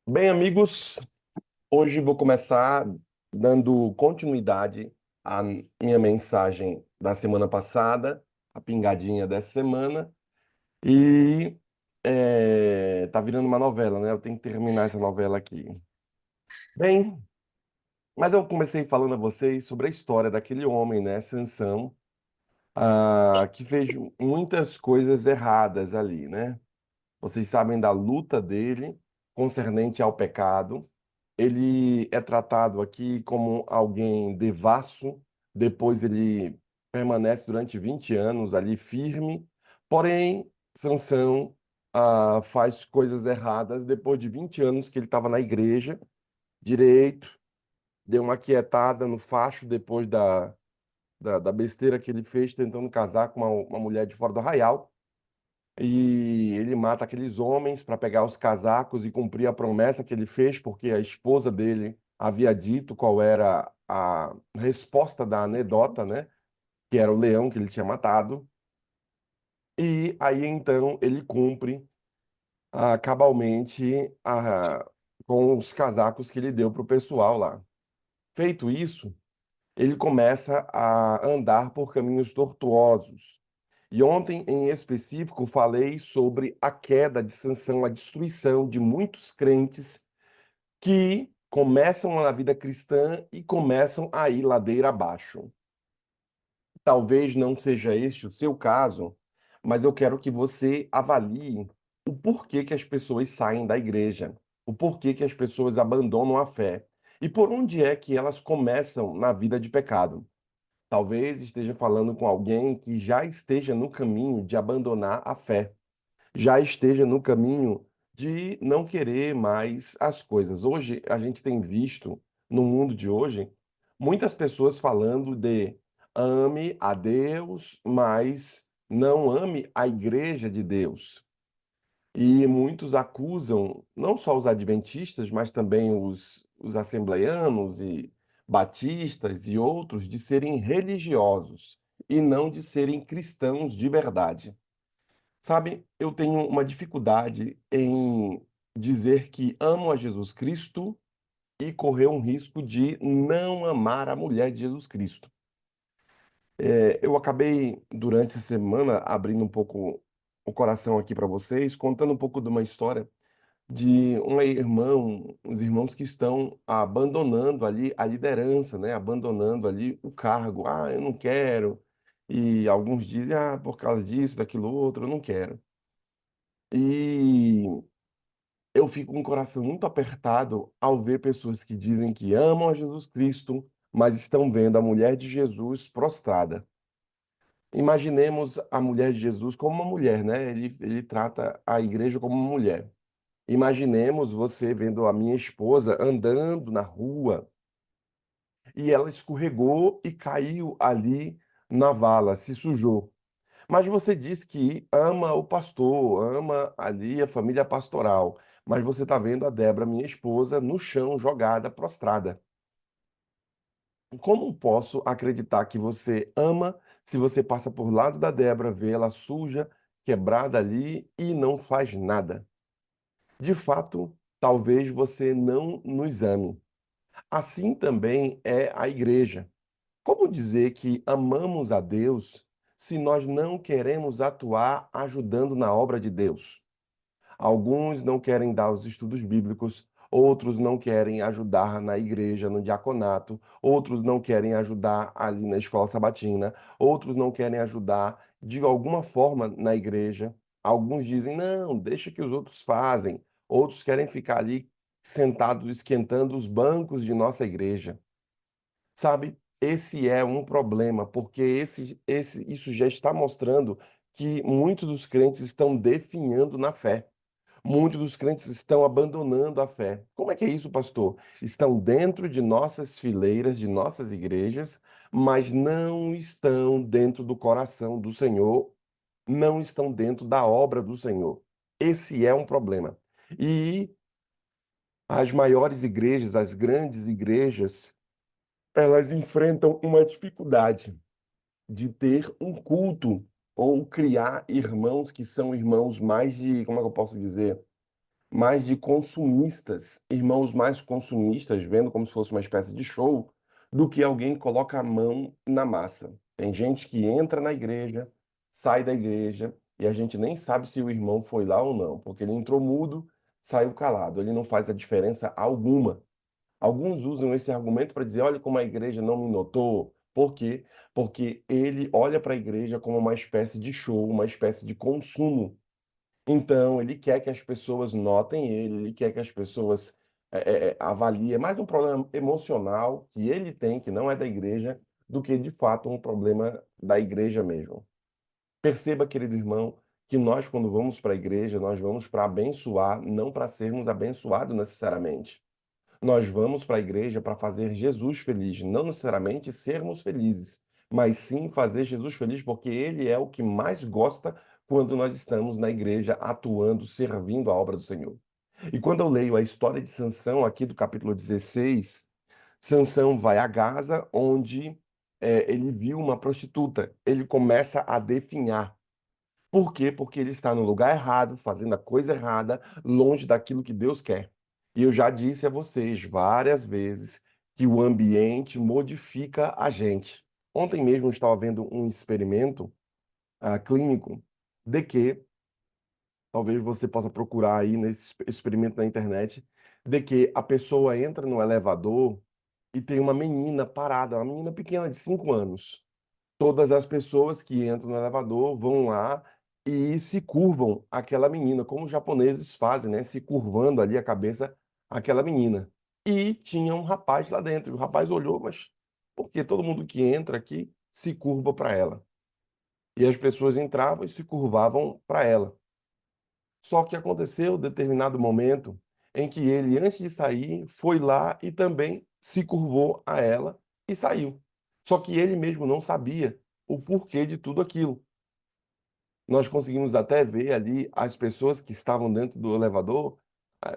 Bem, amigos, hoje vou começar dando continuidade à minha mensagem da semana passada, a pingadinha dessa semana, e tá virando uma novela, né? Eu tenho que terminar essa novela aqui. Bem, mas eu comecei falando a vocês sobre a história daquele homem, né, Sansão, que fez muitas coisas erradas ali, né? Vocês sabem da luta dele concernente ao pecado. Ele é tratado aqui como alguém devasso, depois ele permanece durante 20 anos ali firme, porém, Sansão faz coisas erradas depois de 20 anos que ele estava na igreja, direito, deu uma quietada no facho depois da besteira que ele fez tentando casar com uma mulher de fora do arraial, e ele mata aqueles homens para pegar os casacos e cumprir a promessa que ele fez, porque a esposa dele havia dito qual era a resposta da anedota, né? Que era o leão que ele tinha matado. E aí então ele cumpre cabalmente com os casacos que ele deu para o pessoal lá. Feito isso, ele começa a andar por caminhos tortuosos. E ontem, em específico, falei sobre a queda de Sansão, a destruição de muitos crentes que começam na vida cristã e começam a ir ladeira abaixo. Talvez não seja este o seu caso, mas eu quero que você avalie o porquê que as pessoas saem da igreja, o porquê que as pessoas abandonam a fé e por onde é que elas começam na vida de pecado. Talvez esteja falando com alguém que já esteja no caminho de abandonar a fé, já esteja no caminho de não querer mais as coisas. Hoje, a gente tem visto, no mundo de hoje, muitas pessoas falando de ame a Deus, mas não ame a igreja de Deus. E muitos acusam não só os adventistas, mas também os assembleianos e batistas e outros de serem religiosos e não de serem cristãos de verdade. Sabe, eu tenho uma dificuldade em dizer que amo a Jesus Cristo e correr um risco de não amar a mulher de Jesus Cristo. Eu acabei, durante essa semana, abrindo um pouco o coração aqui para vocês, contando um pouco de uma história de um irmão, os irmãos que estão abandonando ali a liderança, né? Abandonando ali o cargo. Ah, eu não quero. E alguns dizem, por causa disso, daquilo outro, eu não quero. E eu fico com o coração muito apertado ao ver pessoas que dizem que amam a Jesus Cristo, mas estão vendo a mulher de Jesus prostrada. Imaginemos a mulher de Jesus como uma mulher, né? Ele trata a igreja como uma mulher. Imaginemos você vendo a minha esposa andando na rua e ela escorregou e caiu ali na vala, se sujou. Mas você diz que ama o pastor, ama ali a família pastoral, mas você está vendo a Débora, minha esposa, no chão, jogada, prostrada. Como posso acreditar que você ama se você passa por lado da Débora, vê ela suja, quebrada ali e não faz nada? De fato, talvez você não nos ame. Assim também é a igreja. Como dizer que amamos a Deus se nós não queremos atuar ajudando na obra de Deus? Alguns não querem dar os estudos bíblicos, outros não querem ajudar na igreja, no diaconato, outros não querem ajudar ali na escola sabatina, outros não querem ajudar de alguma forma na igreja. Alguns dizem, não, deixa que os outros fazem. Outros querem ficar ali sentados esquentando os bancos de nossa igreja. Sabe? Esse é um problema, porque isso já está mostrando que muitos dos crentes estão definhando na fé. Muitos dos crentes estão abandonando a fé. Como é que é isso, pastor? Estão dentro de nossas fileiras, de nossas igrejas, mas não estão dentro do coração do Senhor, não estão dentro da obra do Senhor. Esse é um problema. E as maiores igrejas, as grandes igrejas, elas enfrentam uma dificuldade de ter um culto ou criar irmãos que são irmãos mais de, como é que eu posso dizer? mais de consumistas, irmãos mais consumistas, vendo como se fosse uma espécie de show, do que alguém que coloca a mão na massa. Tem gente que entra na igreja, sai da igreja, e a gente nem sabe se o irmão foi lá ou não, porque ele entrou mudo, saiu calado, ele não faz a diferença alguma. Alguns usam esse argumento para dizer: olha como a igreja não me notou. Por quê? Porque ele olha para a igreja como uma espécie de show, uma espécie de consumo. Então, ele quer que as pessoas notem ele quer que as pessoas avaliem. É mais um problema emocional que ele tem, que não é da igreja, do que de fato um problema da igreja mesmo. Perceba, querido irmão, que nós, quando vamos para a igreja, nós vamos para abençoar, não para sermos abençoados necessariamente. Nós vamos para a igreja para fazer Jesus feliz, não necessariamente sermos felizes, mas sim fazer Jesus feliz, porque ele é o que mais gosta quando nós estamos na igreja atuando, servindo a obra do Senhor. E quando eu leio a história de Sansão aqui do capítulo 16, Sansão vai a Gaza, onde ele viu uma prostituta. Ele começa a definhar. Por quê? Porque ele está no lugar errado, fazendo a coisa errada, longe daquilo que Deus quer. E eu já disse a vocês várias vezes que o ambiente modifica a gente. Ontem mesmo eu estava vendo um experimento clínico de que, talvez você possa procurar aí nesse experimento na internet, de que a pessoa entra no elevador e tem uma menina parada, uma menina pequena de 5 anos. Todas as pessoas que entram no elevador vão lá e se curvam àquela menina, como os japoneses fazem, né? Se curvando ali a cabeça àquela menina. E tinha um rapaz lá dentro. O rapaz olhou, mas por que todo mundo que entra aqui se curva para ela? E as pessoas entravam e se curvavam para ela. Só que aconteceu determinado momento em que ele, antes de sair, foi lá e também se curvou a ela e saiu. Só que ele mesmo não sabia o porquê de tudo aquilo. Nós conseguimos até ver ali as pessoas que estavam dentro do elevador,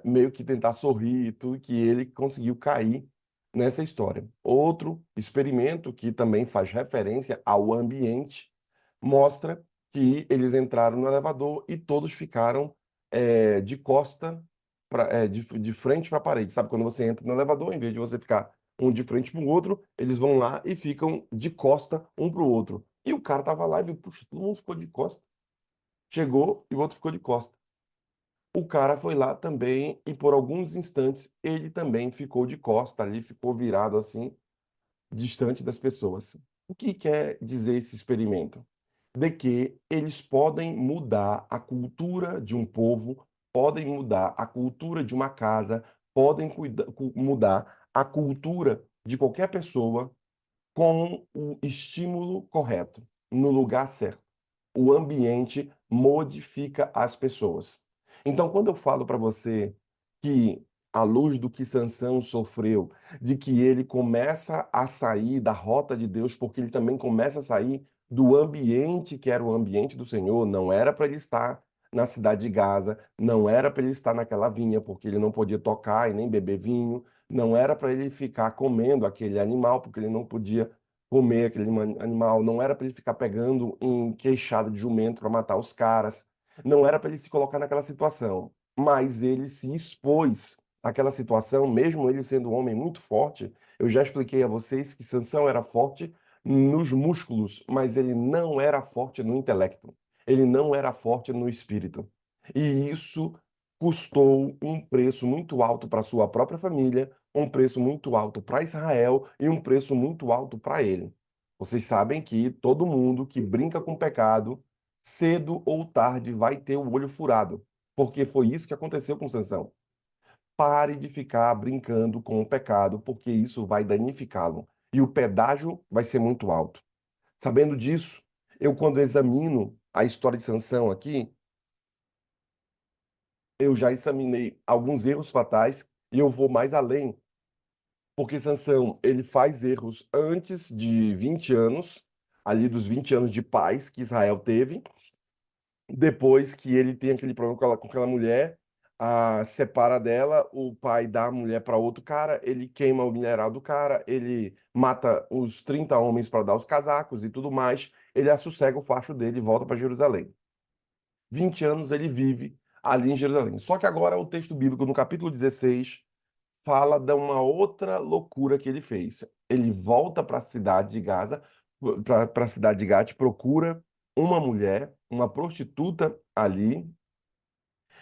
meio que tentar sorrir e tudo, que ele conseguiu cair nessa história. Outro experimento que também faz referência ao ambiente mostra que eles entraram no elevador e todos ficaram de costa de frente para a parede. Sabe quando você entra no elevador, em vez de você ficar um de frente para o outro, eles vão lá e ficam de costa um para o outro. E o cara tava lá e viu, puxa, todo mundo ficou de costa. Chegou e o outro ficou de costa. O cara foi lá também e por alguns instantes ele também ficou de costa ali, ficou virado assim, distante das pessoas. O que quer dizer esse experimento? De que eles podem mudar a cultura de um povo, podem mudar a cultura de uma casa, podem mudar a cultura de qualquer pessoa com o estímulo correto, no lugar certo. O ambiente modifica as pessoas. Então, quando eu falo para você que, à luz do que Sansão sofreu, de que ele começa a sair da rota de Deus, porque ele também começa a sair do ambiente que era o ambiente do Senhor, não era para ele estar na cidade de Gaza, não era para ele estar naquela vinha, porque ele não podia tocar e nem beber vinho, não era para ele ficar comendo aquele animal, porque ele não podia comer aquele animal, não era para ele ficar pegando em queixada de jumento para matar os caras, não era para ele se colocar naquela situação, mas ele se expôs àquela situação, mesmo ele sendo um homem muito forte. Eu já expliquei a vocês que Sansão era forte nos músculos, mas ele não era forte no intelecto, ele não era forte no espírito. E isso custou um preço muito alto para sua própria família, um preço muito alto para Israel e um preço muito alto para ele. Vocês sabem que todo mundo que brinca com o pecado, cedo ou tarde vai ter o olho furado, porque foi isso que aconteceu com Sansão. Pare de ficar brincando com o pecado, porque isso vai danificá-lo e o pedágio vai ser muito alto. Sabendo disso, eu quando examino a história de Sansão aqui, eu já examinei alguns erros fatais e eu vou mais além. Porque Sansão, ele faz erros antes de 20 anos, ali dos 20 anos de paz que Israel teve, depois que ele tem aquele problema com aquela mulher, separa dela, o pai dá a mulher para outro cara, ele queima o mineral do cara, ele mata os 30 homens para dar os casacos e tudo mais, ele assossega o facho dele e volta para Jerusalém. 20 anos ele vive ali em Jerusalém. Só que agora o texto bíblico, no capítulo 16, fala de uma outra loucura que ele fez. Ele volta para a cidade de Gaza, para a cidade de Gate, procura uma mulher, uma prostituta ali,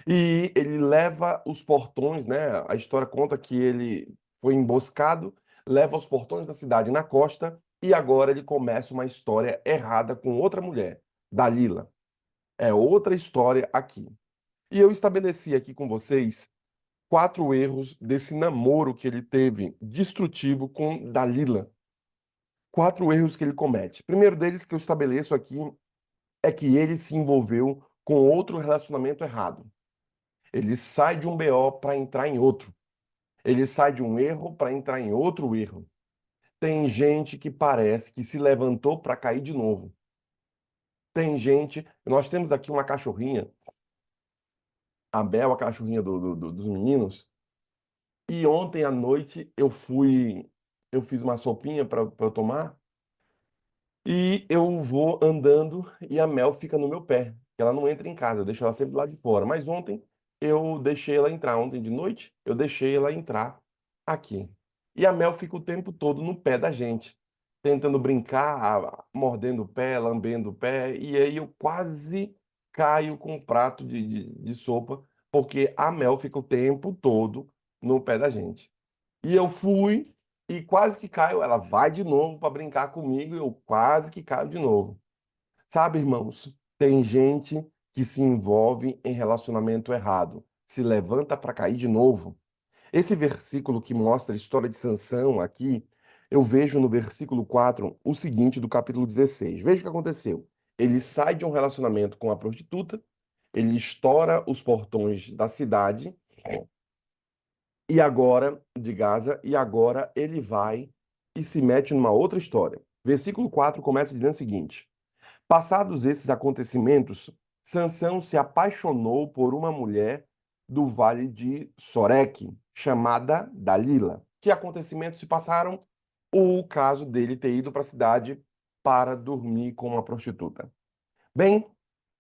e ele leva os portões, né? A história conta que ele foi emboscado, leva os portões da cidade na costa, e agora ele começa uma história errada com outra mulher, Dalila. É outra história aqui. E eu estabeleci aqui com vocês 4 erros desse namoro que ele teve destrutivo com Dalila. 4 erros que ele comete. Primeiro deles que eu estabeleço aqui é que ele se envolveu com outro relacionamento errado. Ele sai de um BO para entrar em outro. Ele sai de um erro para entrar em outro erro. Tem gente que parece que se levantou para cair de novo. Tem gente. Nós temos aqui uma cachorrinha, a Bel, a cachorrinha dos meninos. E ontem à noite eu fiz uma sopinha para eu tomar. E eu vou andando e a Mel fica no meu pé. Ela não entra em casa, eu deixo ela sempre lá de fora. Mas ontem eu deixei ela entrar. Ontem de noite eu deixei ela entrar aqui. E a Mel fica o tempo todo no pé da gente, tentando brincar, mordendo o pé, lambendo o pé. E aí eu quase caio com um prato de sopa, porque a Mel fica o tempo todo no pé da gente. E eu fui e quase que caio. Ela vai de novo para brincar comigo e eu quase que caio de novo. Sabe, irmãos, tem gente que se envolve em relacionamento errado, se levanta para cair de novo. Esse versículo que mostra a história de Sansão aqui, eu vejo no versículo 4 o seguinte do capítulo 16. Veja o que aconteceu. Ele sai de um relacionamento com a prostituta, ele estoura os portões da cidade e agora, de Gaza, e agora ele vai e se mete numa outra história. Versículo 4 começa dizendo o seguinte: passados esses acontecimentos, Sansão se apaixonou por uma mulher do vale de Soreque, chamada Dalila. Que acontecimentos se passaram? O caso dele ter ido para a cidade para dormir com uma prostituta. Bem,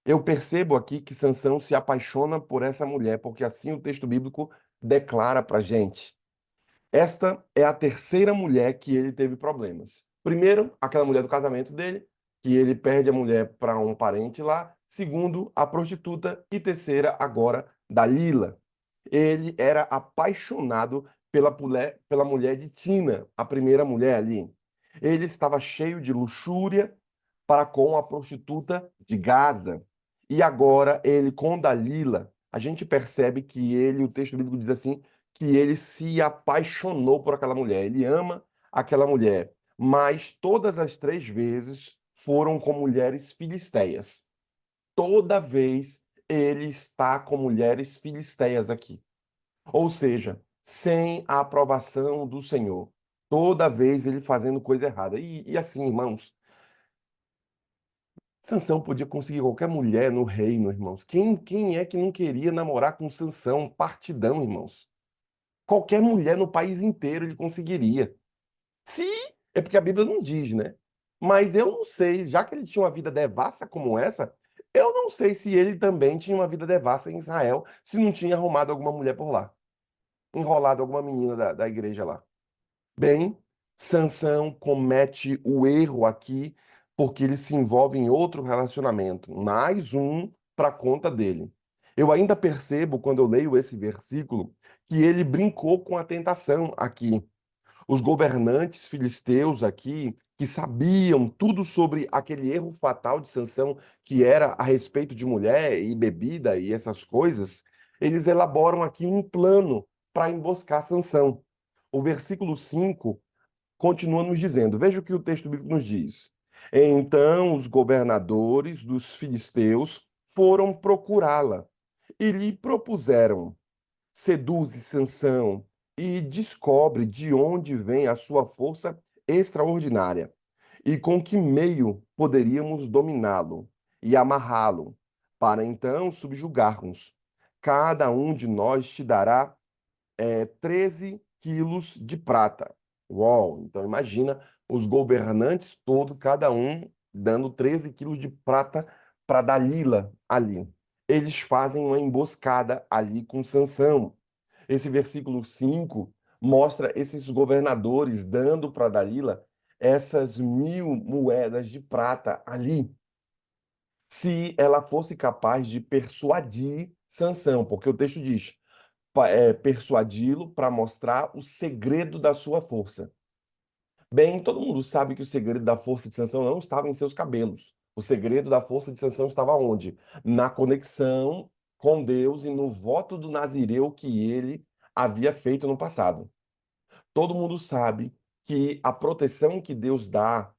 eu percebo aqui que Sansão se apaixona por essa mulher, porque assim o texto bíblico declara para gente. Esta é a terceira mulher que ele teve problemas. Primeiro, aquela mulher do casamento dele, que ele perde a mulher para um parente lá. Segundo, a prostituta. E terceira, agora, Dalila. Ele era apaixonado pela mulher de Tina, a primeira mulher ali. Ele estava cheio de luxúria para com a prostituta de Gaza. E agora ele com Dalila, a gente percebe que ele, o texto bíblico diz assim, que ele se apaixonou por aquela mulher. Ele ama aquela mulher, mas todas as 3 vezes foram com mulheres filisteias. Toda vez ele está com mulheres filisteias aqui. Ou seja, sem a aprovação do Senhor. Toda vez ele fazendo coisa errada. E assim, irmãos, Sansão podia conseguir qualquer mulher no reino, irmãos. Quem é que não queria namorar com Sansão? Partidão, irmãos. Qualquer mulher no país inteiro ele conseguiria. Se é porque a Bíblia não diz, né? Mas eu não sei, já que ele tinha uma vida devassa como essa, eu não sei se ele também tinha uma vida devassa em Israel, se não tinha arrumado alguma mulher por lá, enrolado alguma menina da igreja lá. Bem, Sansão comete o erro aqui porque ele se envolve em outro relacionamento, mais um para conta dele. Eu ainda percebo, quando eu leio esse versículo, que ele brincou com a tentação aqui. Os governantes filisteus aqui, que sabiam tudo sobre aquele erro fatal de Sansão, que era a respeito de mulher e bebida e essas coisas, eles elaboram aqui um plano para emboscar Sansão. O versículo 5 continua nos dizendo, veja o que o texto bíblico nos diz. Então os governadores dos filisteus foram procurá-la e lhe propuseram: seduze Sansão e descobre de onde vem a sua força extraordinária e com que meio poderíamos dominá-lo e amarrá-lo, para então subjugar-nos. Cada um de nós te dará 13 quilos de prata. Uau! Então imagina os governantes todos, cada um dando 13 quilos de prata para Dalila ali. eles fazem uma emboscada ali com Sansão. Esse versículo 5 mostra esses governadores dando para Dalila essas 1.000 moedas de prata ali, se ela fosse capaz de persuadir Sansão, porque o texto diz, persuadi-lo para mostrar o segredo da sua força. Bem, todo mundo sabe que o segredo da força de Sansão não estava em seus cabelos. O segredo da força de Sansão estava onde? Na conexão com Deus e no voto do Nazireu que ele havia feito no passado. Todo mundo sabe que a proteção que Deus dá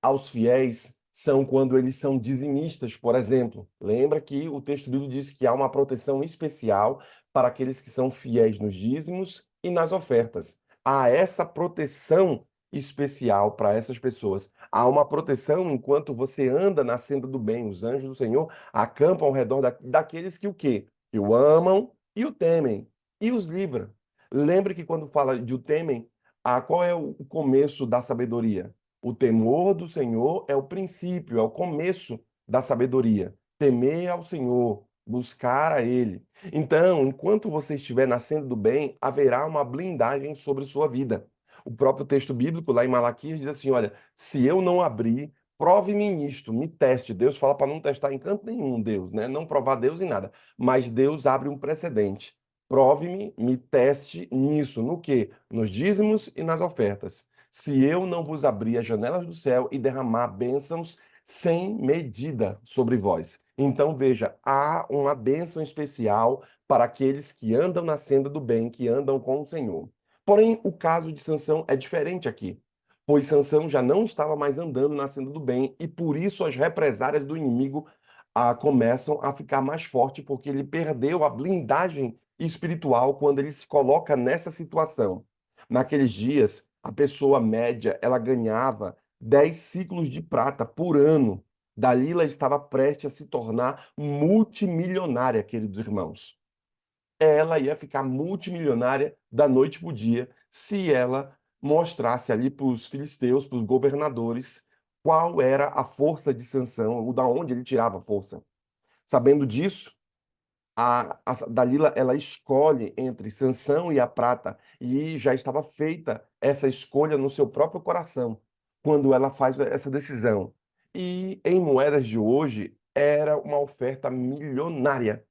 aos fiéis são quando eles são dizimistas, por exemplo. Lembra que o texto bíblico diz que há uma proteção especial para aqueles que são fiéis nos dízimos e nas ofertas. Há essa proteção especial para essas pessoas. Há uma proteção enquanto você anda na senda do bem. Os anjos do Senhor acampam ao redor daqueles que o quê? Que o amam e o temem e os livra. Lembre que quando fala de o temem, qual é o começo da sabedoria? O temor do Senhor é o princípio, é o começo da sabedoria. Temer ao Senhor, buscar a Ele. Então, enquanto você estiver nascendo do bem, haverá uma blindagem sobre sua vida. O próprio texto bíblico, lá em Malaquias, diz assim: olha, se eu não abrir, prove-me nisto, me teste. Deus fala para não testar em canto nenhum, Deus, né? Não provar Deus em nada. Mas Deus abre um precedente. Prove-me, me teste nisso. No quê? Nos dízimos e nas ofertas. Se eu não vos abrir as janelas do céu e derramar bênçãos sem medida sobre vós. Então, veja, há uma bênção especial para aqueles que andam na senda do bem, que andam com o Senhor. Porém, o caso de Sansão é diferente aqui, pois Sansão já não estava mais andando na senda do bem e por isso as represárias do inimigo começam a ficar mais fortes, porque ele perdeu a blindagem espiritual quando ele se coloca nessa situação. Naqueles dias, a pessoa média, ela ganhava 10 ciclos de prata por ano. Dalila estava prestes a se tornar multimilionária, queridos irmãos. Ela ia ficar multimilionária da noite para o dia se ela mostrasse ali para os filisteus, para os governadores, qual era a força de Sansão, ou da onde ele tirava a força. Sabendo disso, a Dalila ela escolhe entre Sansão e a prata e já estava feita essa escolha no seu próprio coração quando ela faz essa decisão. E em moedas de hoje era uma oferta milionária,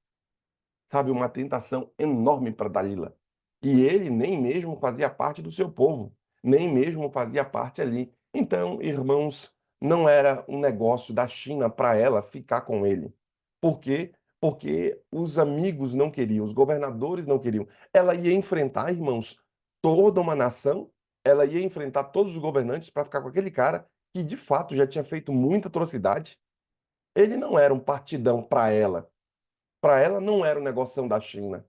sabe, uma tentação enorme para Dalila. E ele nem mesmo fazia parte do seu povo, nem mesmo fazia parte ali. Então, irmãos, não era um negócio da China para ela ficar com ele. Por quê? Porque os amigos não queriam, os governadores não queriam. Ela ia enfrentar, irmãos, toda uma nação, ela ia enfrentar todos os governantes para ficar com aquele cara que de fato já tinha feito muita atrocidade. Ele não era um partidão para ela. Para ela não era um negoção da China,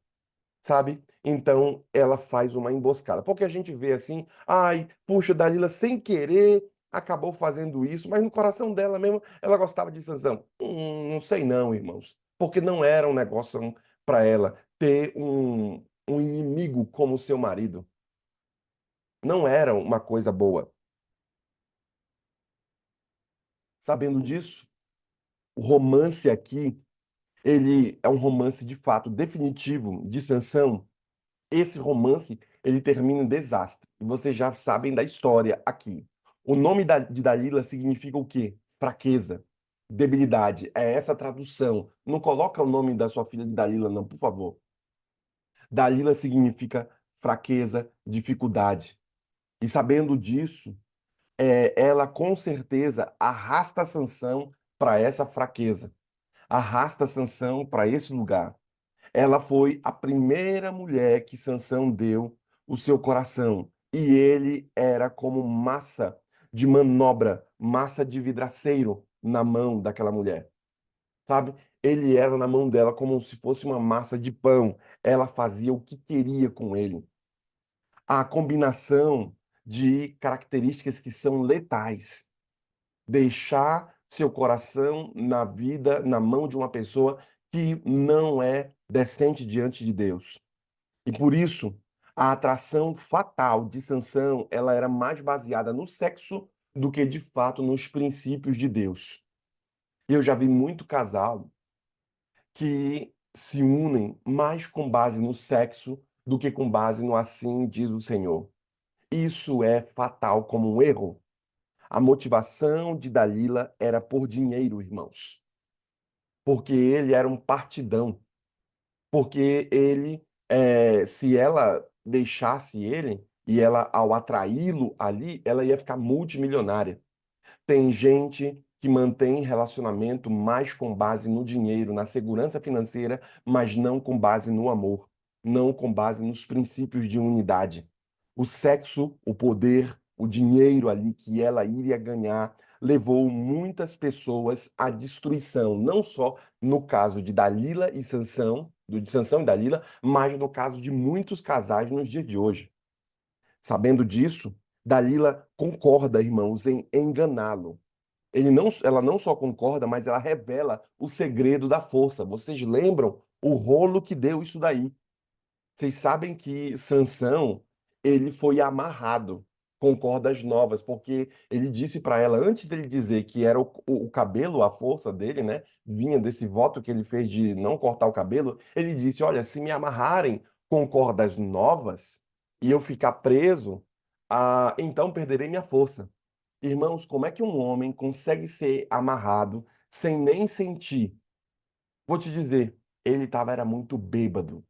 sabe? Então ela faz uma emboscada. Porque a gente vê assim, ai, puxa, Dalila sem querer acabou fazendo isso, mas no coração dela mesmo ela gostava de Sansão. Não sei não, irmãos. Porque não era um negócio para ela ter um inimigo como seu marido. Não era uma coisa boa. Sabendo disso, o romance aqui, ele é um romance de fato definitivo de Sansão. Esse romance, ele termina em desastre. E vocês já sabem da história aqui. O nome de Dalila significa o quê? Fraqueza, debilidade. É essa a tradução. Não coloca o nome da sua filha de Dalila, não, por favor. Dalila significa fraqueza, dificuldade. E sabendo disso, ela com certeza arrasta Sansão para essa fraqueza. Arrasta Sansão para esse lugar. Ela foi a primeira mulher que Sansão deu o seu coração. E ele era como massa de manobra, massa de vidraceiro na mão daquela mulher. Sabe? Ele era na mão dela como se fosse uma massa de pão. Ela fazia o que queria com ele. A combinação de características que são letais. Deixar seu coração na vida, na mão de uma pessoa que não é decente diante de Deus. E por isso, a atração fatal de Sansão, ela era mais baseada no sexo do que de fato nos princípios de Deus. E eu já vi muito casal que se unem mais com base no sexo do que com base no assim diz o Senhor. Isso é fatal como um erro. A motivação de Dalila era por dinheiro, irmãos, porque ele era um partidão, porque ele, se ela deixasse ele, e ela, ao atraí-lo ali, ela ia ficar multimilionária. Tem gente que mantém relacionamento mais com base no dinheiro, na segurança financeira, mas não com base no amor, não com base nos princípios de unidade. O sexo, o poder, o dinheiro ali que ela iria ganhar levou muitas pessoas à destruição, não só no caso de Dalila e Sansão, de Sansão e Dalila, mas no caso de muitos casais nos dias de hoje. Sabendo disso, Dalila concorda, irmãos, em enganá-lo. Ela não só concorda, mas ela revela o segredo da força. Vocês lembram o rolo que deu isso daí? Vocês sabem que Sansão, ele foi amarrado com cordas novas, porque ele disse para ela, antes dele dizer que era o cabelo, a força dele, né? Vinha desse voto que ele fez de não cortar o cabelo, ele disse: Olha, se me amarrarem com cordas novas e eu ficar preso, então perderei minha força. Irmãos, como é que um homem consegue ser amarrado sem nem sentir? Vou te dizer, ele era muito bêbado.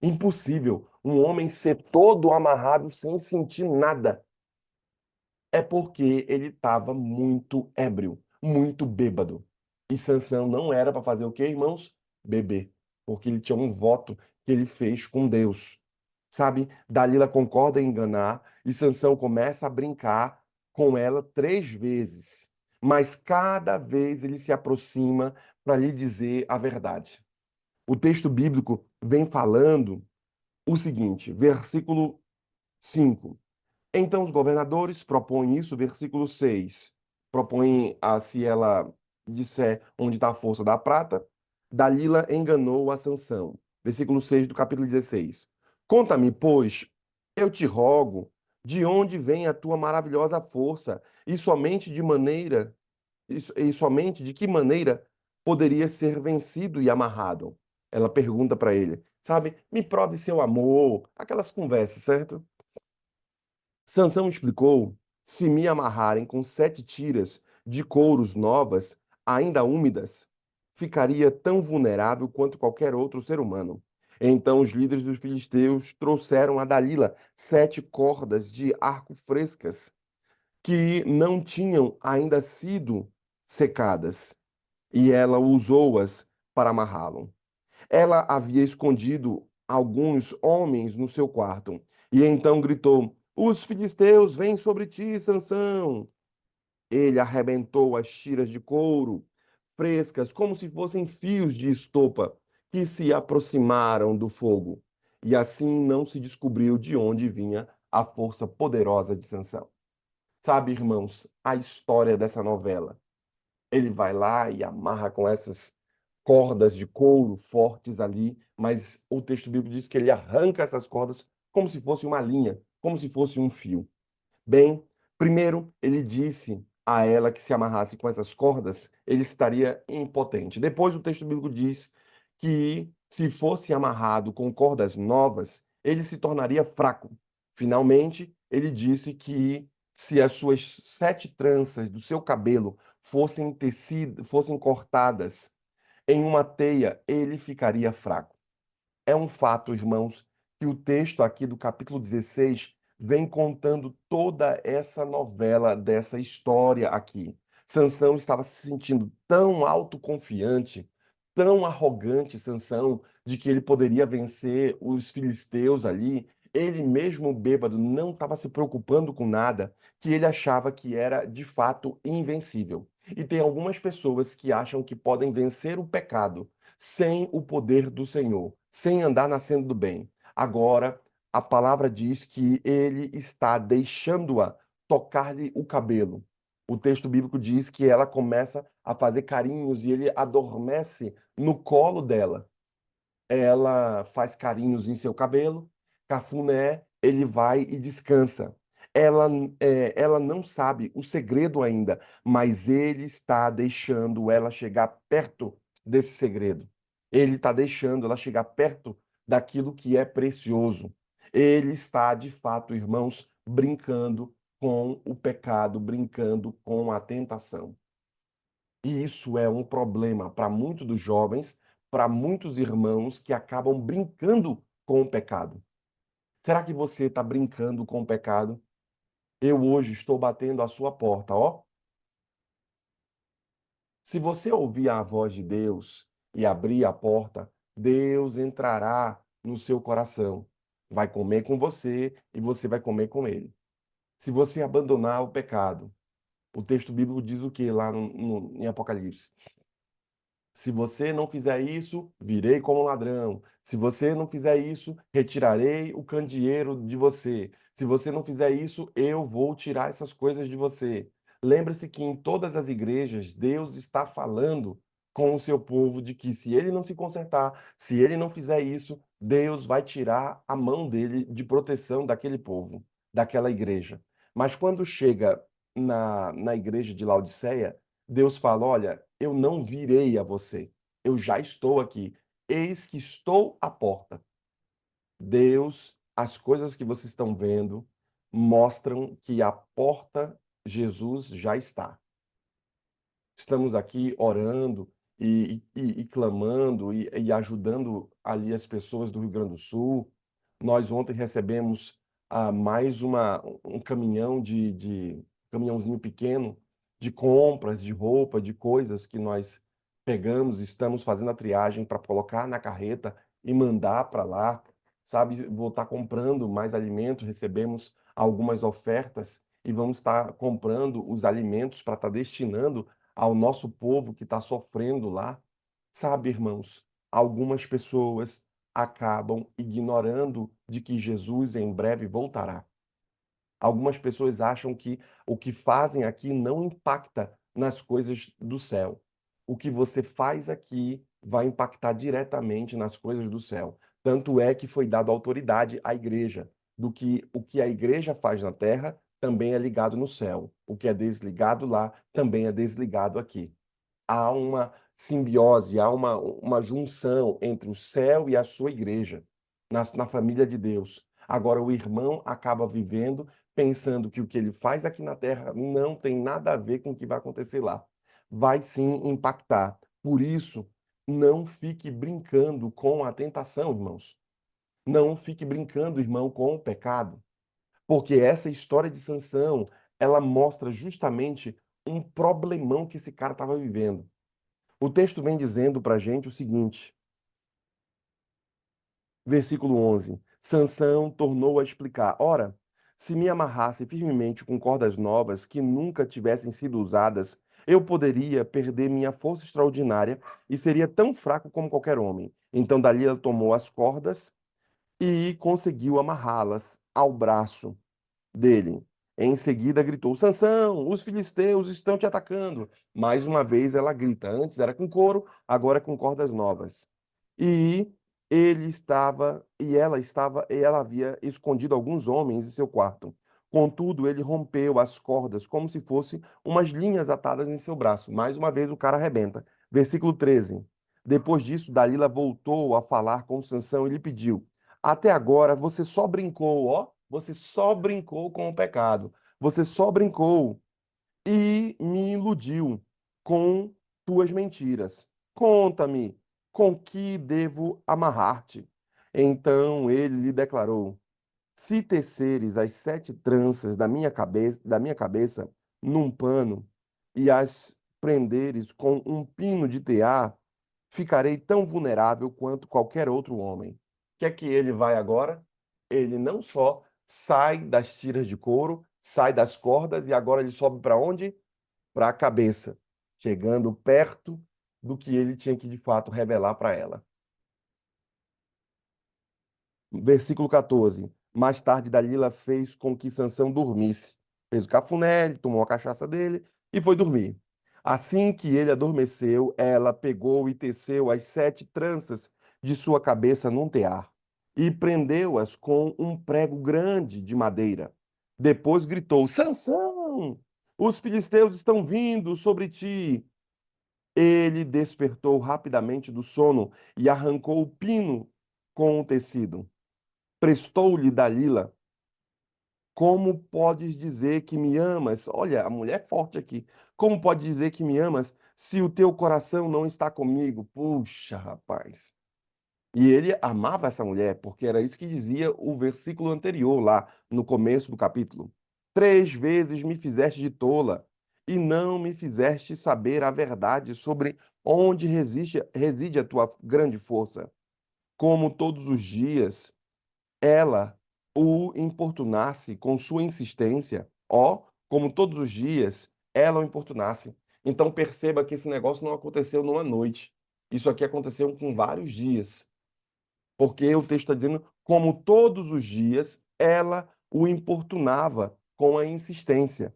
Impossível um homem ser todo amarrado sem sentir nada. É porque ele estava muito ébrio, muito bêbado. E Sansão não era para fazer o quê, irmãos? Beber. Porque ele tinha um voto que ele fez com Deus. Sabe? Dalila concorda em enganar e Sansão começa a brincar com ela 3 vezes. Mas cada vez ele se aproxima para lhe dizer a verdade. O texto bíblico vem falando o seguinte, versículo 5. Então os governadores propõem isso, versículo 6. Propõem se ela disser onde está a força da prata, Dalila enganou a Sansão. Versículo 6 do capítulo 16. Conta-me, pois, eu te rogo, de onde vem a tua maravilhosa força, e somente de que maneira poderia ser vencido e amarrado? Ela pergunta para ele, sabe? Me prove seu amor, aquelas conversas, certo? Sansão explicou: se me amarrarem com 7 tiras de couros novas, ainda úmidas, ficaria tão vulnerável quanto qualquer outro ser humano. Então os líderes dos filisteus trouxeram a Dalila 7 cordas de arco frescas, que não tinham ainda sido secadas, e ela usou-as para amarrá-lo. Ela havia escondido alguns homens no seu quarto. E então gritou: Os filisteus vêm sobre ti, Sansão. Ele arrebentou as tiras de couro, frescas, como se fossem fios de estopa, que se aproximaram do fogo. E assim não se descobriu de onde vinha a força poderosa de Sansão. Sabe, irmãos, a história dessa novela. Ele vai lá e amarra com essas cordas de couro fortes ali, mas o texto bíblico diz que ele arranca essas cordas como se fosse uma linha, como se fosse um fio. Bem, primeiro ele disse a ela que se amarrasse com essas cordas, ele estaria impotente. Depois o texto bíblico diz que se fosse amarrado com cordas novas, ele se tornaria fraco. Finalmente, ele disse que se as suas 7 tranças do seu cabelo fossem cortadas em uma teia, ele ficaria fraco. É um fato, irmãos, que o texto aqui do capítulo 16 vem contando toda essa novela dessa história aqui. Sansão estava se sentindo tão autoconfiante, tão arrogante, Sansão, de que ele poderia vencer os filisteus ali. Ele mesmo bêbado não estava se preocupando com nada, que ele achava que era de fato invencível. E tem algumas pessoas que acham que podem vencer o pecado sem o poder do Senhor, sem andar na senda do bem. Agora, a palavra diz que ele está deixando-a tocar-lhe o cabelo. O texto bíblico diz que ela começa a fazer carinhos e ele adormece no colo dela. Ela faz carinhos em seu cabelo, cafuné, ele vai e descansa. Ela, ela não sabe o segredo ainda, mas ele está deixando ela chegar perto desse segredo. Ele está deixando ela chegar perto daquilo que é precioso. Ele está, de fato, irmãos, brincando com o pecado, brincando com a tentação. E isso é um problema para muitos dos jovens, para muitos irmãos que acabam brincando com o pecado. Será que você está brincando com o pecado? Eu hoje estou batendo a sua porta, ó. Se você ouvir a voz de Deus e abrir a porta, Deus entrará no seu coração. Vai comer com você e você vai comer com ele. Se você abandonar o pecado, o texto bíblico diz o que lá em Apocalipse? Se você não fizer isso, virei como ladrão. Se você não fizer isso, retirarei o candeeiro de você. Se você não fizer isso, eu vou tirar essas coisas de você. Lembre-se que em todas as igrejas, Deus está falando com o seu povo de que se ele não se consertar, se ele não fizer isso, Deus vai tirar a mão dele de proteção daquele povo, daquela igreja. Mas quando chega na igreja de Laodiceia, Deus fala: olha, eu não virei a você, eu já estou aqui, eis que estou à porta. Deus, as coisas que vocês estão vendo mostram que a porta, Jesus já está. Estamos aqui orando e clamando e ajudando ali as pessoas do Rio Grande do Sul. Nós ontem recebemos mais um caminhão caminhãozinho pequeno de compras, de roupa, de coisas que nós pegamos, estamos fazendo a triagem para colocar na carreta e mandar para lá, sabe? Vou estar comprando mais alimentos, recebemos algumas ofertas e vamos estar comprando os alimentos para estar destinando ao nosso povo que está sofrendo lá. Sabe, irmãos, algumas pessoas acabam ignorando de que Jesus em breve voltará. Algumas pessoas acham que o que fazem aqui não impacta nas coisas do céu. O que você faz aqui vai impactar diretamente nas coisas do céu. Tanto é que foi dado autoridade à igreja, do que o que a igreja faz na terra também é ligado no céu. O que é desligado lá também é desligado aqui. Há uma simbiose, há uma junção entre o céu e a sua igreja, na família de Deus. Agora, o irmão acaba vivendo pensando que o que ele faz aqui na terra não tem nada a ver com o que vai acontecer lá. Vai sim impactar. Por isso, não fique brincando com a tentação, irmãos. Não fique brincando, irmão, com o pecado. Porque essa história de Sansão, ela mostra justamente um problemão que esse cara estava vivendo. O texto vem dizendo para a gente o seguinte, versículo 11: Sansão tornou a explicar: ora, se me amarrasse firmemente com cordas novas que nunca tivessem sido usadas, eu poderia perder minha força extraordinária e seria tão fraco como qualquer homem. Então Dalila tomou as cordas e conseguiu amarrá-las ao braço dele. Em seguida gritou: Sansão, os filisteus estão te atacando. Mais uma vez ela grita. Antes era com couro, agora é com cordas novas. E e ela havia escondido alguns homens em seu quarto. Contudo, ele rompeu as cordas como se fossem umas linhas atadas em seu braço. Mais uma vez o cara arrebenta. Versículo 13. Depois disso, Dalila voltou a falar com Sansão e lhe pediu: até agora você só brincou, ó, você só brincou com o pecado. Você só brincou e me iludiu com tuas mentiras. Conta-me, com que devo amarrar-te? Então ele lhe declarou: se teceres as 7 tranças da minha cabeça num pano e as prenderes com um pino de tear, ficarei tão vulnerável quanto qualquer outro homem. O que é que ele vai agora? Ele não só sai das tiras de couro, sai das cordas e agora ele sobe para onde? Para a cabeça, chegando perto do que ele tinha que de fato revelar para ela. Versículo 14. Mais tarde, Dalila fez com que Sansão dormisse. Fez o cafuné, ele tomou a cachaça dele e foi dormir. Assim que ele adormeceu, ela pegou e teceu as 7 tranças de sua cabeça num tear e prendeu-as com um prego grande de madeira. Depois gritou: Sansão, os filisteus estão vindo sobre ti. Ele despertou rapidamente do sono e arrancou o pino com o tecido. Prestou-lhe Dalila. Como podes dizer que me amas? Olha, a mulher é forte aqui. Como pode dizer que me amas se o teu coração não está comigo? Puxa, rapaz. E ele amava essa mulher, porque era isso que dizia o versículo anterior, lá no começo do capítulo. 3 vezes me fizeste de tola, e não me fizeste saber a verdade sobre onde reside a tua grande força. Como todos os dias ela o importunasse com sua insistência, ó, como todos os dias ela o importunasse. Então perceba que esse negócio não aconteceu numa noite. Isso aqui aconteceu com vários dias. Porque o texto está dizendo, como todos os dias, ela o importunava com a insistência.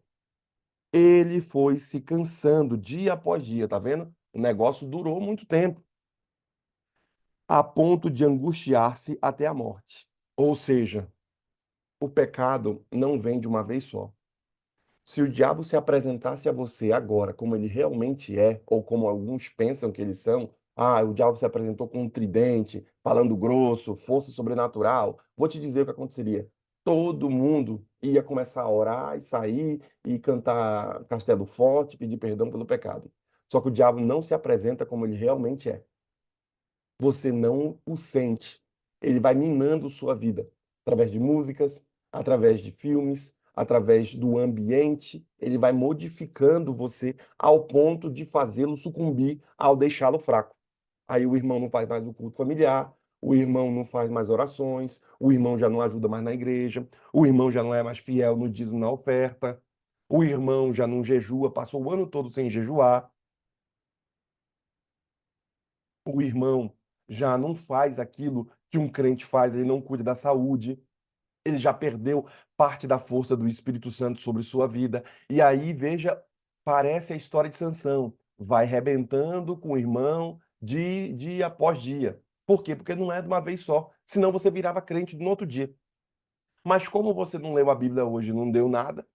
Ele foi se cansando dia após dia, tá vendo? O negócio durou muito tempo, a ponto de angustiar-se até a morte. Ou seja, o pecado não vem de uma vez só. Se o diabo se apresentasse a você agora como ele realmente é, ou como alguns pensam que eles são, ah, o diabo se apresentou com um tridente, falando grosso, força sobrenatural, vou te dizer o que aconteceria. Todo mundo ia começar a orar e sair e cantar Castelo Forte, pedir perdão pelo pecado. Só que o diabo não se apresenta como ele realmente é. Você não o sente. Ele vai minando sua vida através de músicas, através de filmes, através do ambiente. Ele vai modificando você ao ponto de fazê-lo sucumbir ao deixá-lo fraco. Aí o irmão não faz mais o culto familiar, o irmão não faz mais orações, o irmão já não ajuda mais na igreja, o irmão já não é mais fiel no dízimo na oferta, o irmão já não jejua, passou o ano todo sem jejuar. O irmão já não faz aquilo que um crente faz, ele não cuida da saúde, ele já perdeu parte da força do Espírito Santo sobre sua vida. E aí, veja, parece a história de Sansão, vai rebentando com o irmão dia após dia. Por quê? Porque não é de uma vez só, senão você virava crente no outro dia. Mas como você não leu a Bíblia hoje, não deu nada,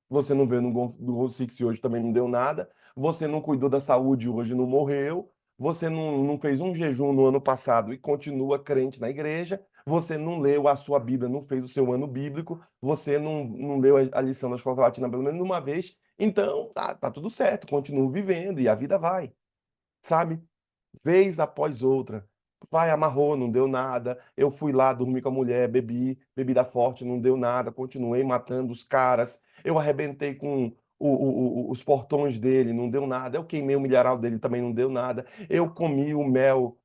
você não veio no Gol Six hoje, também não deu nada. Você não cuidou da saúde hoje, não morreu. Você não fez um jejum no ano passado e continua crente na igreja. Você não leu a sua Bíblia, não fez o seu ano bíblico. Você não leu a lição da escola sabatina pelo menos uma vez. Então, tá tudo certo, continua vivendo e a vida vai, sabe? Vez após outra. Vai, amarrou, não deu nada. Eu fui lá, dormi com a mulher, bebi, bebida forte, não deu nada. Continuei matando os caras. Eu arrebentei com os portões dele, não deu nada. Eu queimei o milharal dele, também não deu nada. Eu comi o mel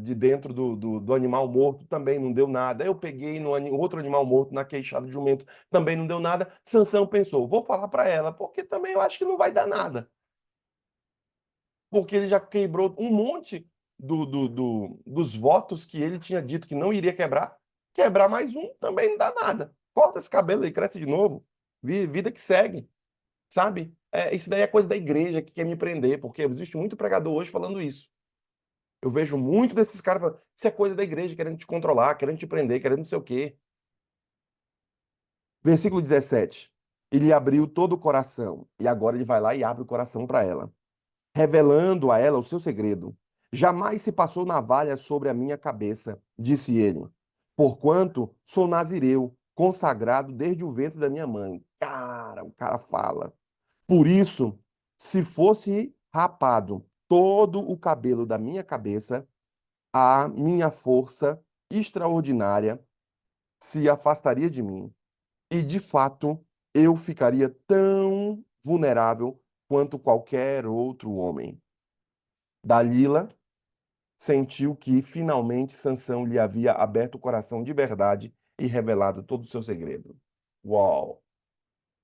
de dentro do animal morto, também não deu nada. Eu peguei no outro animal morto, na queixada de jumento, também não deu nada. Sansão pensou, vou falar para ela, porque também eu acho que não vai dar nada porque ele já quebrou um monte dos votos que ele tinha dito que não iria quebrar. Quebrar mais um também não dá nada. Corta esse cabelo aí, cresce de novo. Vida que segue, sabe? Isso daí é coisa da igreja que quer me prender, porque existe muito pregador hoje falando isso. Eu vejo muito desses caras falando, isso é coisa da igreja querendo te controlar, querendo te prender, querendo não sei o quê. Versículo 17. Ele abriu todo o coração, e agora ele vai lá e abre o coração para ela, revelando a ela o seu segredo. Jamais se passou navalha sobre a minha cabeça, disse ele, porquanto sou nazireu, consagrado desde o ventre da minha mãe. Cara, o cara fala. Por isso, se fosse rapado todo o cabelo da minha cabeça, a minha força extraordinária se afastaria de mim. E, de fato, eu ficaria tão vulnerável quanto qualquer outro homem. Dalila sentiu que finalmente Sansão lhe havia aberto o coração de verdade e revelado todo o seu segredo. Uau!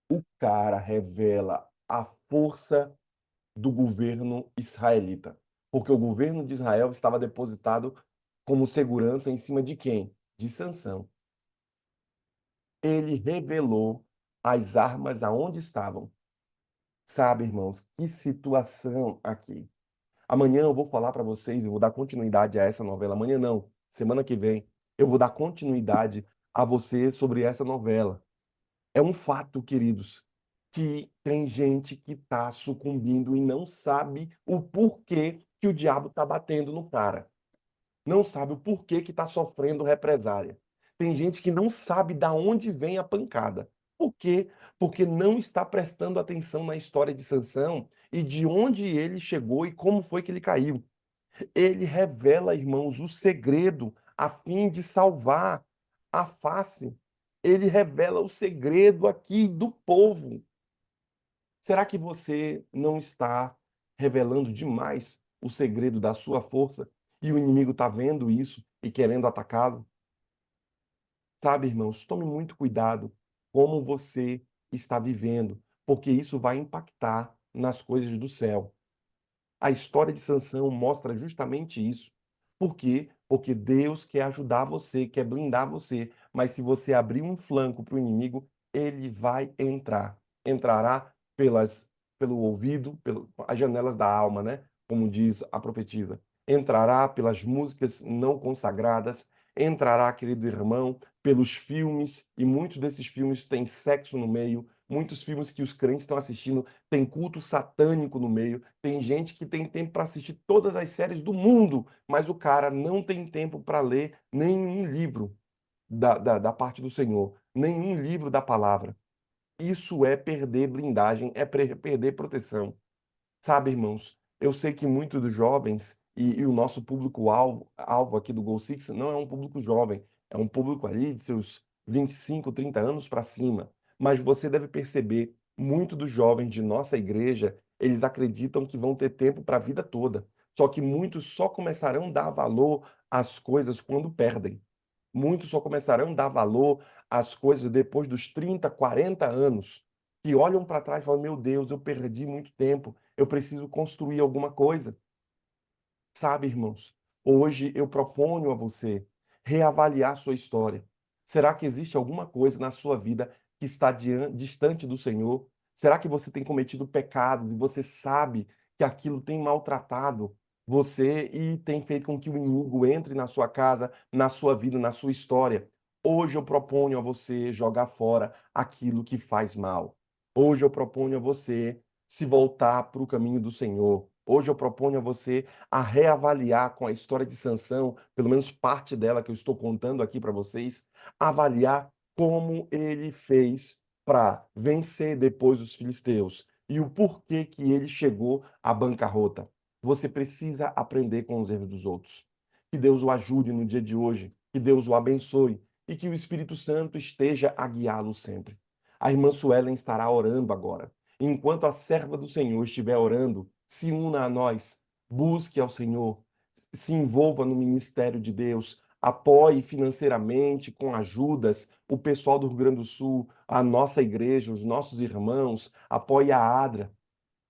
O cara revela a força do governo israelita, porque o governo de Israel estava depositado como segurança em cima de quem? De Sansão. Ele revelou as armas aonde estavam. Sabe, irmãos, que situação aqui. Amanhã eu vou falar para vocês, eu vou dar continuidade a essa novela. Amanhã não, semana que vem, eu vou dar continuidade a você sobre essa novela. É um fato, queridos. que tem gente que está sucumbindo e não sabe o porquê que o diabo está batendo no cara. Não sabe o porquê que está sofrendo represária. Tem gente que não sabe da onde vem a pancada. Por quê? Porque não está prestando atenção na história de Sansão e de onde ele chegou e como foi que ele caiu. Ele revela, irmãos, o segredo a fim de salvar a face. Ele revela o segredo aqui do povo. Será que você não está revelando demais o segredo da sua força e o inimigo está vendo isso e querendo atacá-lo? Sabe, irmãos, tome muito cuidado como você está vivendo, porque isso vai impactar nas coisas do céu. A história de Sansão mostra justamente isso. Por quê? Porque Deus quer ajudar você, quer blindar você, mas se você abrir um flanco para o inimigo, ele vai entrar. Entrará pelo ouvido, as janelas da alma, né? Como diz a profetisa. Entrará pelas músicas não consagradas, entrará, querido irmão, pelos filmes, e muitos desses filmes têm sexo no meio, muitos filmes que os crentes estão assistindo tem culto satânico no meio, tem gente que tem tempo para assistir todas as séries do mundo, mas o cara não tem tempo para ler nenhum livro da parte do Senhor, nenhum livro da palavra. Isso é perder blindagem, é perder proteção. Sabe, irmãos, eu sei que muitos dos jovens e o nosso público-alvo aqui do Goal Six não é um público jovem, é um público ali de seus 25, 30 anos para cima. Mas você deve perceber, muitos dos jovens de nossa igreja, eles acreditam que vão ter tempo para a vida toda. Só que muitos só começarão a dar valor às coisas quando perdem. Muitos só começarão a dar valor às coisas depois dos 30, 40 anos, que olham para trás e falam: Meu Deus, eu perdi muito tempo, eu preciso construir alguma coisa. Sabe, irmãos, hoje eu proponho a você reavaliar sua história. Será que existe alguma coisa na sua vida que está distante do Senhor? Será que você tem cometido pecados e você sabe que aquilo tem maltratado você e tem feito com que o inimigo entre na sua casa, na sua vida, na sua história? Hoje eu proponho a você jogar fora aquilo que faz mal. Hoje eu proponho a você se voltar para o caminho do Senhor. Hoje eu proponho a você a reavaliar com a história de Sansão, pelo menos parte dela que eu estou contando aqui para vocês, avaliar como ele fez para vencer depois os filisteus e o porquê que ele chegou à bancarrota. Você precisa aprender com os erros dos outros. Que Deus o ajude no dia de hoje, que Deus o abençoe e que o Espírito Santo esteja a guiá-lo sempre. A irmã Suelen estará orando agora. Enquanto a serva do Senhor estiver orando, se una a nós, busque ao Senhor, se envolva no ministério de Deus, apoie financeiramente, com ajudas, o pessoal do Rio Grande do Sul, a nossa igreja, os nossos irmãos, apoie a ADRA.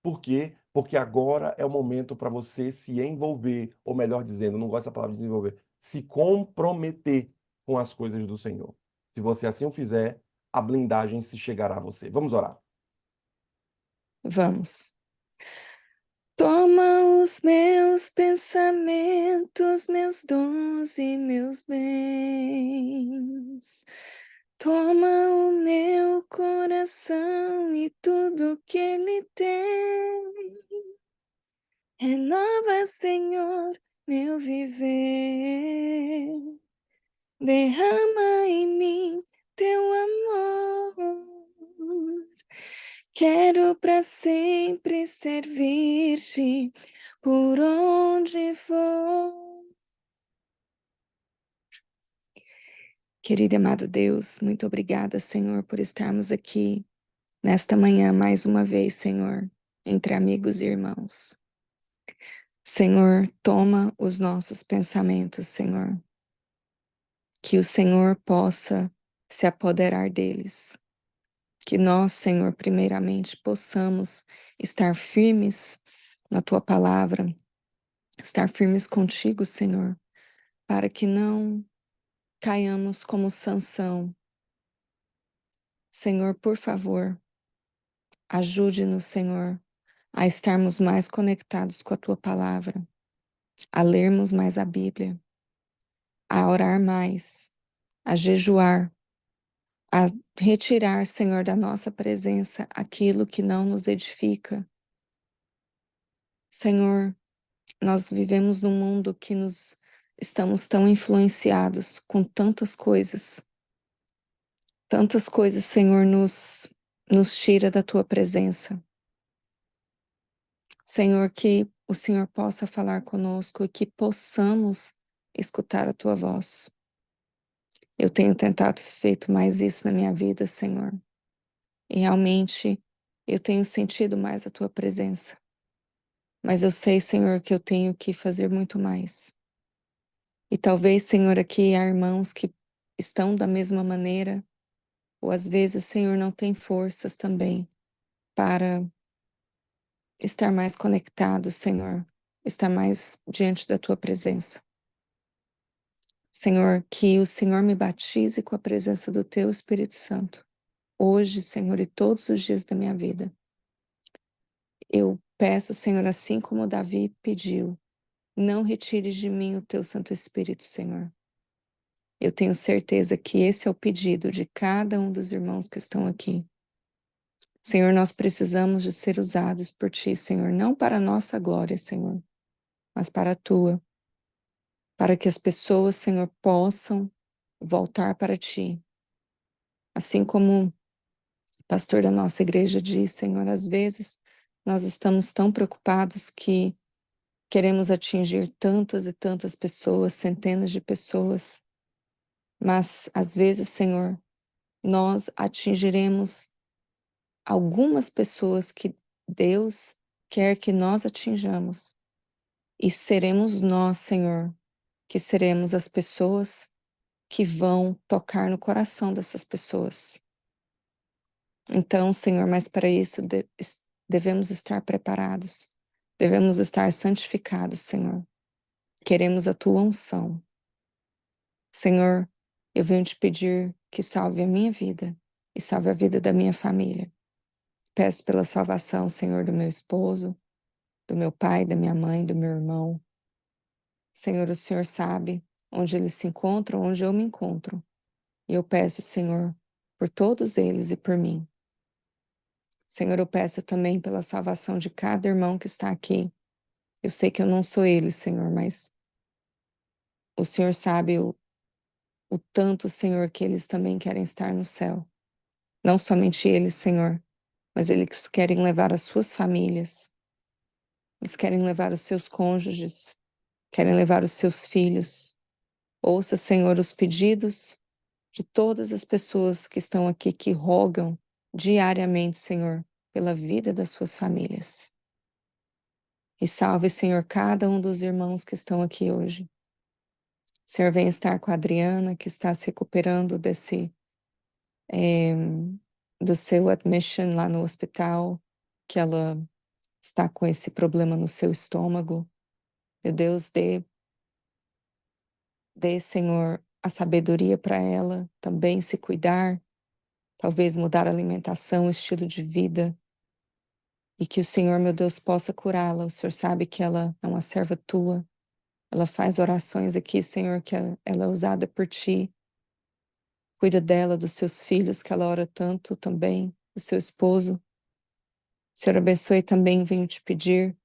Por quê? Porque agora é o momento para você se envolver, ou melhor dizendo, não gosto da palavra desenvolver, se comprometer com as coisas do Senhor. Se você assim o fizer, a blindagem se chegará a você. Vamos orar. Vamos. Toma os meus pensamentos, meus dons e meus bens. Toma o meu coração e tudo que ele tem. Renova, Senhor, meu viver. Derrama em mim teu amor. Quero para sempre servir-te por onde for. Querido e amado Deus, muito obrigada, Senhor, por estarmos aqui nesta manhã mais uma vez, Senhor, entre amigos e irmãos. Senhor, toma os nossos pensamentos, Senhor, que o Senhor possa se apoderar deles. Que nós, Senhor, primeiramente possamos estar firmes na tua palavra, estar firmes contigo, Senhor, para que não caiamos como Sansão. Senhor, por favor, ajude-nos, Senhor, a estarmos mais conectados com a tua palavra, a lermos mais a Bíblia, a orar mais, a jejuar, a retirar, Senhor, da nossa presença aquilo que não nos edifica. Senhor, nós vivemos num mundo que estamos tão influenciados com tantas coisas, Senhor, nos tira da tua presença. Senhor, que o Senhor possa falar conosco e que possamos escutar a tua voz. Eu tenho tentado feito mais isso na minha vida, Senhor. E realmente eu tenho sentido mais a tua presença. Mas eu sei, Senhor, que eu tenho que fazer muito mais. E talvez, Senhor, aqui há irmãos que estão da mesma maneira, ou às vezes, Senhor, não tem forças também para estar mais conectados, Senhor, estar mais diante da tua presença. Senhor, que o Senhor me batize com a presença do teu Espírito Santo, hoje, Senhor, e todos os dias da minha vida. Eu peço, Senhor, assim como Davi pediu, não retires de mim o teu Santo Espírito, Senhor. Eu tenho certeza que esse é o pedido de cada um dos irmãos que estão aqui. Senhor, nós precisamos de ser usados por Ti, Senhor, não para a nossa glória, Senhor, mas para a Tua, para que as pessoas, Senhor, possam voltar para Ti. Assim como o pastor da nossa igreja diz, Senhor, às vezes nós estamos tão preocupados que queremos atingir tantas e tantas pessoas, centenas de pessoas, mas às vezes, Senhor, nós atingiremos algumas pessoas que Deus quer que nós atinjamos. E seremos nós, Senhor, que seremos as pessoas que vão tocar no coração dessas pessoas. Então, Senhor, mas para isso devemos estar preparados, devemos estar santificados, Senhor. Queremos a tua unção. Senhor, eu venho te pedir que salve a minha vida e salve a vida da minha família. Peço pela salvação, Senhor, do meu esposo, do meu pai, da minha mãe, do meu irmão. Senhor, o Senhor sabe onde eles se encontram, onde eu me encontro. E eu peço, Senhor, por todos eles e por mim. Senhor, eu peço também pela salvação de cada irmão que está aqui. Eu sei que eu não sou ele, Senhor, mas o Senhor sabe o tanto, Senhor, que eles também querem estar no céu. Não somente eles, Senhor, mas eles querem levar as suas famílias, eles querem levar os seus cônjuges, querem levar os seus filhos. Ouça, Senhor, os pedidos de todas as pessoas que estão aqui, que rogam diariamente, Senhor, pela vida das suas famílias. E salve, Senhor, cada um dos irmãos que estão aqui hoje. Senhor, venha estar com a Adriana, que está se recuperando do seu admission lá no hospital, que ela está com esse problema no seu estômago. Meu Deus, dê, Senhor, a sabedoria para ela também se cuidar, talvez mudar a alimentação, estilo de vida, e que o Senhor, meu Deus, possa curá-la. O Senhor sabe que ela é uma serva tua, ela faz orações aqui, Senhor, que ela é usada por ti. Cuida dela, dos seus filhos, que ela ora tanto também, do seu esposo. Senhor, abençoe também, venho te pedir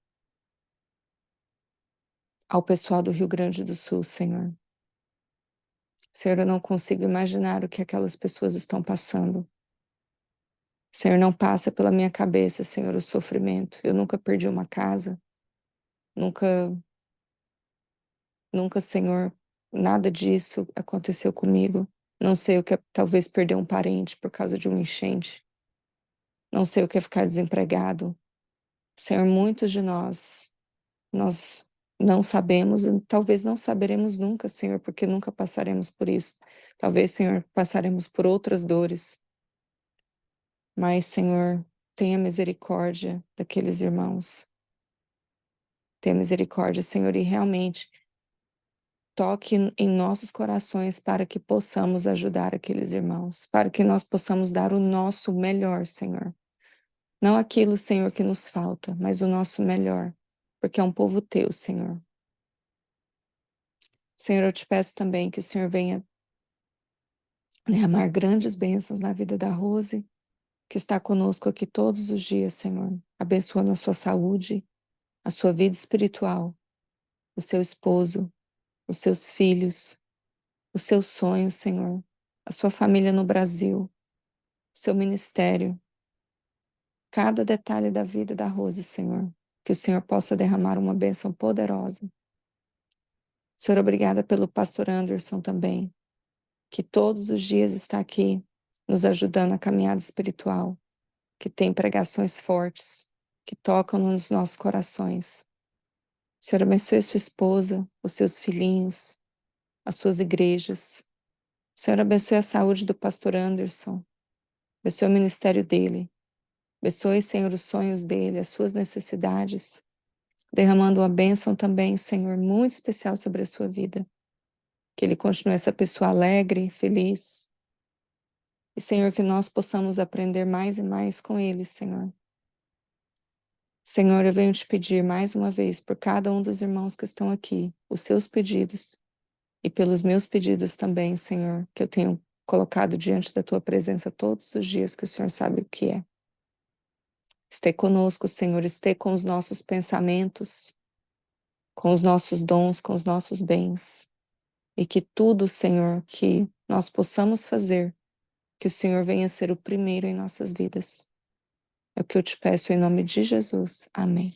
ao pessoal do Rio Grande do Sul, Senhor. Senhor, eu não consigo imaginar o que aquelas pessoas estão passando. Senhor, não passa pela minha cabeça, Senhor, o sofrimento. Eu nunca perdi uma casa, nunca, nunca, Senhor, nada disso aconteceu comigo. Não sei o que é talvez perder um parente por causa de uma enchente. Não sei o que é ficar desempregado. Senhor, muitos de nós não sabemos e talvez não saberemos nunca, Senhor, porque nunca passaremos por isso. Talvez, Senhor, passaremos por outras dores. Mas, Senhor, tenha misericórdia daqueles irmãos. Tenha misericórdia, Senhor, e realmente toque em nossos corações para que possamos ajudar aqueles irmãos, para que nós possamos dar o nosso melhor, Senhor. Não aquilo, Senhor, que nos falta, mas o nosso melhor, porque é um povo teu, Senhor. Senhor, eu te peço também que o Senhor venha derramar grandes bênçãos na vida da Rose, que está conosco aqui todos os dias, Senhor, abençoando a sua saúde, a sua vida espiritual, o seu esposo, os seus filhos, os seus sonhos, Senhor, a sua família no Brasil, o seu ministério, cada detalhe da vida da Rose, Senhor, que o Senhor possa derramar uma bênção poderosa. Senhor, obrigada pelo pastor Anderson também, que todos os dias está aqui nos ajudando na caminhada espiritual, que tem pregações fortes, que tocam nos nossos corações. Senhor, abençoe a sua esposa, os seus filhinhos, as suas igrejas. Senhor, abençoe a saúde do pastor Anderson, abençoe o ministério dele, abençoe, Senhor, os sonhos dele, as suas necessidades, derramando uma bênção também, Senhor, muito especial sobre a sua vida. Que ele continue essa pessoa alegre, feliz. E, Senhor, que nós possamos aprender mais e mais com ele, Senhor. Senhor, eu venho te pedir mais uma vez por cada um dos irmãos que estão aqui, os seus pedidos e pelos meus pedidos também, Senhor, que eu tenho colocado diante da tua presença todos os dias, que o Senhor sabe o que é. Esteja conosco, Senhor, esteja com os nossos pensamentos, com os nossos dons, com os nossos bens. E que tudo, Senhor, que nós possamos fazer, que o Senhor venha ser o primeiro em nossas vidas. É o que eu te peço em nome de Jesus. Amém.